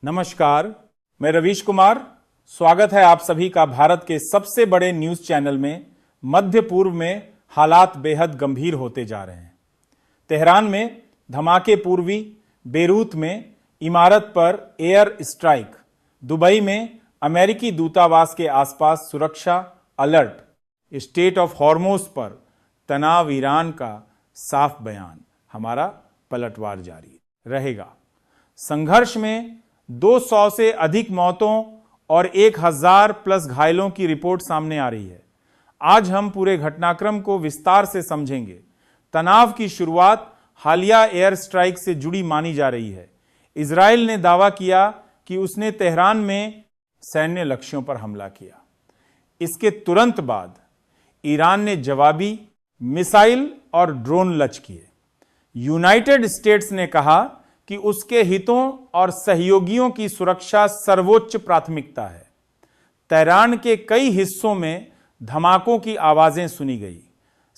नमस्कार, मैं रवीश कुमार। स्वागत है आप सभी का भारत के सबसे बड़े न्यूज चैनल में। मध्य पूर्व में हालात बेहद गंभीर होते जा रहे हैं। तेहरान में धमाके, पूर्वी बेरूत में इमारत पर एयर स्ट्राइक, दुबई में अमेरिकी दूतावास के आसपास सुरक्षा अलर्ट, स्टेट ऑफ हॉर्मोज पर तनाव, ईरान का साफ बयान। हमारा पलटवार जारी रहेगा। संघर्ष में 200 से अधिक मौतों और 1000 प्लस घायलों की रिपोर्ट सामने आ रही है। आज हम पूरे घटनाक्रम को विस्तार से समझेंगे। तनाव की शुरुआत हालिया एयर स्ट्राइक से जुड़ी मानी जा रही है। इजराइल ने दावा किया कि उसने तेहरान में सैन्य लक्ष्यों पर हमला किया। इसके तुरंत बाद ईरान ने जवाबी मिसाइल और ड्रोन लॉन्च किए। यूनाइटेड स्टेट्स ने कहा कि उसके हितों और सहयोगियों की सुरक्षा सर्वोच्च प्राथमिकता है। तेहरान के कई हिस्सों में धमाकों की आवाजें सुनी गई।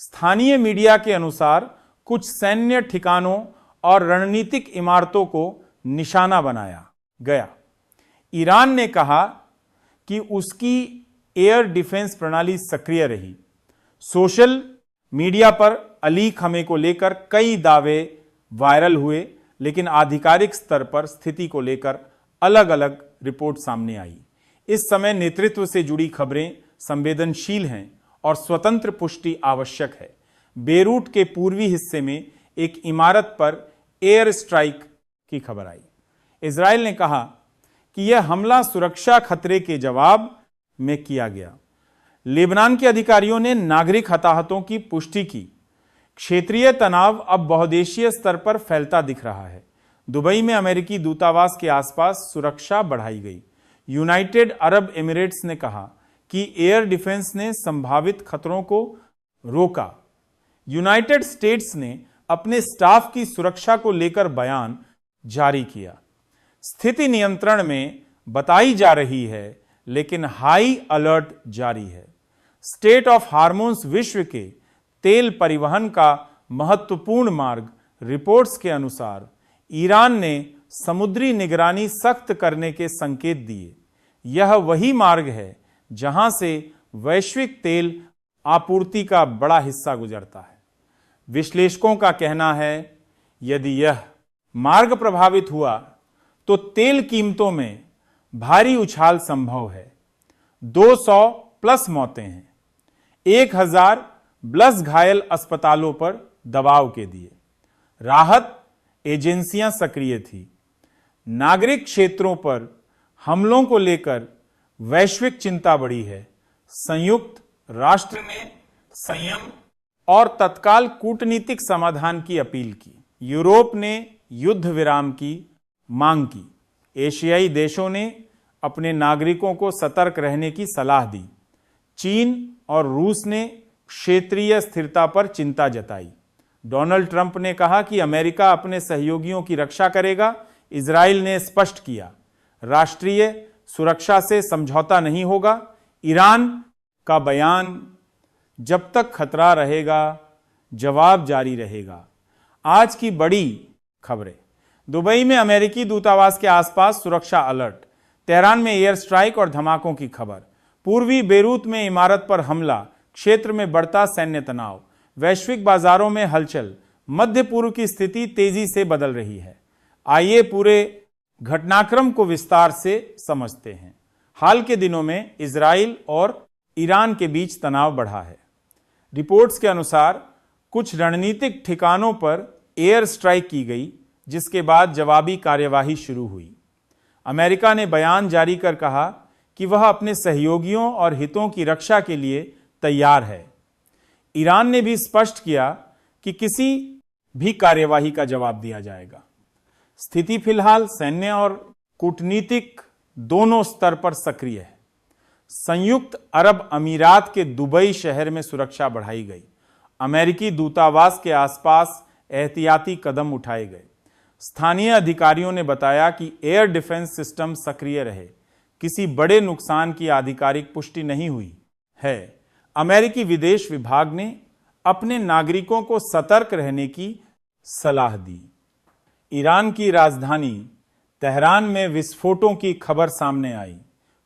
स्थानीय मीडिया के अनुसार कुछ सैन्य ठिकानों और रणनीतिक इमारतों को निशाना बनाया गया। ईरान ने कहा कि उसकी एयर डिफेंस प्रणाली सक्रिय रही। सोशल मीडिया पर अली खमे को लेकर कई दावे वायरल हुए, लेकिन आधिकारिक स्तर पर स्थिति को लेकर अलग अलग रिपोर्ट सामने आई। इस समय नेतृत्व से जुड़ी खबरें संवेदनशील हैं और स्वतंत्र पुष्टि आवश्यक है। बेरूट के पूर्वी हिस्से में एक इमारत पर एयर स्ट्राइक की खबर आई। इजराइल ने कहा कि यह हमला सुरक्षा खतरे के जवाब में किया गया। लेबनान के अधिकारियों ने नागरिक हताहतों की पुष्टि की। क्षेत्रीय तनाव अब बहुदेशीय स्तर पर फैलता दिख रहा है। दुबई में अमेरिकी दूतावास के आसपास सुरक्षा बढ़ाई गई। यूनाइटेड अरब एमिरेट्स ने कहा कि एयर डिफेंस ने संभावित खतरों को रोका। यूनाइटेड स्टेट्स ने अपने स्टाफ की सुरक्षा को लेकर बयान जारी किया। स्थिति नियंत्रण में बताई जा रही है, लेकिन हाई अलर्ट जारी है। स्टेट ऑफ हॉर्मोज विश्व के तेल परिवहन का महत्वपूर्ण मार्ग। रिपोर्ट्स के अनुसार ईरान ने समुद्री निगरानी सख्त करने के संकेत दिए। यह वही मार्ग है जहां से वैश्विक तेल आपूर्ति का बड़ा हिस्सा गुजरता है। विश्लेषकों का कहना है, यदि यह मार्ग प्रभावित हुआ तो तेल कीमतों में भारी उछाल संभव है। 200 प्लस मौतें हैं। 1000 प्लस घायल अस्पतालों पर दबाव के दिए। राहत एजेंसियां सक्रिय थी। नागरिक क्षेत्रों पर हमलों को लेकर वैश्विक चिंता बढ़ी है। संयुक्त राष्ट्र ने संयम और तत्काल कूटनीतिक समाधान की अपील की। यूरोप ने युद्ध विराम की मांग की। एशियाई देशों ने अपने नागरिकों को सतर्क रहने की सलाह दी। चीन और रूस ने क्षेत्रीय स्थिरता पर चिंता जताई। डोनाल्ड ट्रंप ने कहा कि अमेरिका अपने सहयोगियों की रक्षा करेगा। इजराइल ने स्पष्ट किया, राष्ट्रीय सुरक्षा से समझौता नहीं होगा। ईरान का बयान, जब तक खतरा रहेगा जवाब जारी रहेगा। आज की बड़ी खबरें। दुबई में अमेरिकी दूतावास के आसपास सुरक्षा अलर्ट। तेहरान में एयर स्ट्राइक और धमाकों की खबर। पूर्वी बेरूत में इमारत पर हमला। क्षेत्र में बढ़ता सैन्य तनाव। वैश्विक बाजारों में हलचल। मध्य पूर्व की स्थिति तेजी से बदल रही है। आइए पूरे घटनाक्रम को विस्तार से समझते हैं। हाल के दिनों में इजराइल और ईरान के बीच तनाव बढ़ा है। रिपोर्ट्स के अनुसार कुछ रणनीतिक ठिकानों पर एयर स्ट्राइक की गई, जिसके बाद जवाबी कार्यवाही शुरू हुई। अमेरिका ने बयान जारी कर कहा कि वह अपने सहयोगियों और हितों की रक्षा के लिए तैयार है। ईरान ने भी स्पष्ट किया कि किसी भी कार्यवाही का जवाब दिया जाएगा। स्थिति फिलहाल सैन्य और कूटनीतिक दोनों स्तर पर सक्रिय है। संयुक्त अरब अमीरात के दुबई शहर में सुरक्षा बढ़ाई गई। अमेरिकी दूतावास के आसपास एहतियाती कदम उठाए गए। स्थानीय अधिकारियों ने बताया कि एयर डिफेंस सिस्टम सक्रिय रहे। किसी बड़े नुकसान की आधिकारिक पुष्टि नहीं हुई है। अमेरिकी विदेश विभाग ने अपने नागरिकों को सतर्क रहने की सलाह दी। ईरान की राजधानी तेहरान में विस्फोटों की खबर सामने आई।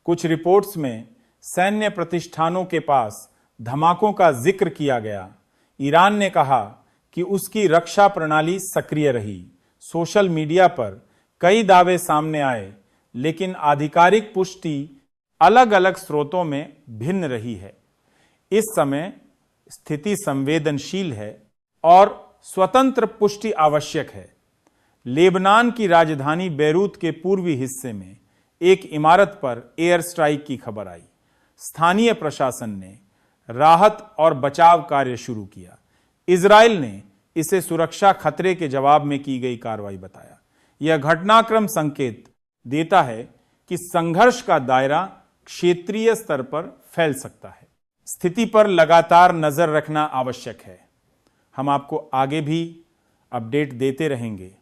कुछ रिपोर्ट्स में सैन्य प्रतिष्ठानों के पास धमाकों का जिक्र किया गया। ईरान ने कहा कि उसकी रक्षा प्रणाली सक्रिय रही। सोशल मीडिया पर कई दावे सामने आए, लेकिन आधिकारिक पुष्टि अलग अलग स्रोतों में भिन्न रही है। इस समय स्थिति संवेदनशील है और स्वतंत्र पुष्टि आवश्यक है। लेबनान की राजधानी बेरूत के पूर्वी हिस्से में एक इमारत पर एयर स्ट्राइक की खबर आई। स्थानीय प्रशासन ने राहत और बचाव कार्य शुरू किया। इजराइल ने इसे सुरक्षा खतरे के जवाब में की गई कार्रवाई बताया। यह घटनाक्रम संकेत देता है कि संघर्ष का दायरा क्षेत्रीय स्तर पर फैल सकता है। स्थिति पर लगातार नजर रखना आवश्यक है। हम आपको आगे भी अपडेट देते रहेंगे।